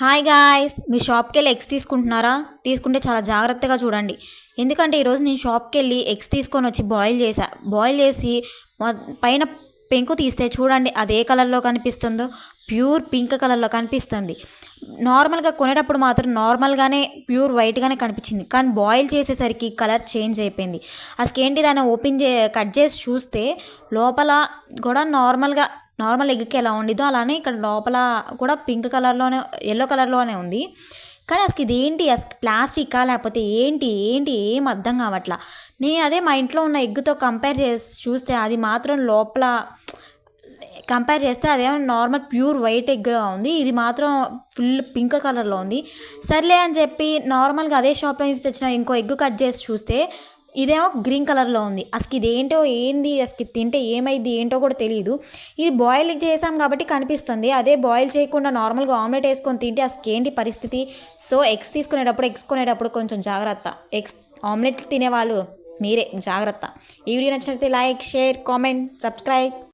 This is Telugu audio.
హాయ్ గాయ్స్, మీ షాప్కి వెళ్ళి ఎగ్స్ తీసుకుంటున్నారా? తీసుకుంటే చాలా జాగ్రత్తగా చూడండి. ఎందుకంటే ఈరోజు నేను షాప్కి వెళ్ళి ఎగ్స్ తీసుకొని వచ్చి బాయిల్ చేసి పైన పెంకు తీస్తే చూడండి అది ఏ కలర్లో కనిపిస్తుందో, ప్యూర్ పింక్ కలర్లో కనిపిస్తుంది. నార్మల్గా కొనేటప్పుడు మాత్రం నార్మల్గానే ప్యూర్ వైట్గానే కనిపించింది, కానీ బాయిల్ చేసేసరికి కలర్ చేంజ్ అయిపోయింది. అసలు ఏంటి దాన్ని కట్ చేసి చూస్తే లోపల కూడా నార్మల్ ఎగ్కి ఎలా ఉండిదో అలానే ఇక్కడ లోపల కూడా పింక్ కలర్లోనే, ఎల్లో కలర్లోనే ఉంది. కానీ అసలు ఇదేంటి, అసలు ప్లాస్టికా లేకపోతే ఏంటి ఏంటి ఏం అర్థం కావట్లా. నేను అదే మా ఇంట్లో ఉన్న ఎగ్తో కంపేర్ చేసి చూస్తే అది మాత్రం లోపల కంపేర్ చేస్తే అదేమో నార్మల్ ప్యూర్ వైట్ ఎగ్గా ఉంది, ఇది మాత్రం ఫుల్ పింక్ కలర్లో ఉంది. సర్లే అని చెప్పి నార్మల్గా అదే షాప్లో నుంచి తెచ్చిన ఇంకో ఎగ్ కట్ చేసి చూస్తే ఇదేమో గ్రీన్ కలర్లో ఉంది. అసలు ఇదేంటో ఏంది, అసలు తింటే ఏమైంది ఏంటో కూడా తెలియదు. ఇది బాయిల్ చేసాం కాబట్టి కనిపిస్తుంది, అదే బాయిల్ చేయకుండా నార్మల్గా ఆమ్లెట్ వేసుకొని తింటే అసలు ఏంటి పరిస్థితి. సో ఎగ్స్ కొనేటప్పుడు కొంచెం జాగ్రత్త. ఎగ్స్ ఆమ్లెట్ తినేవాళ్ళు మీరే జాగ్రత్త. ఈ వీడియో నచ్చినట్లయితే లైక్, షేర్, కామెంట్, సబ్స్క్రైబ్.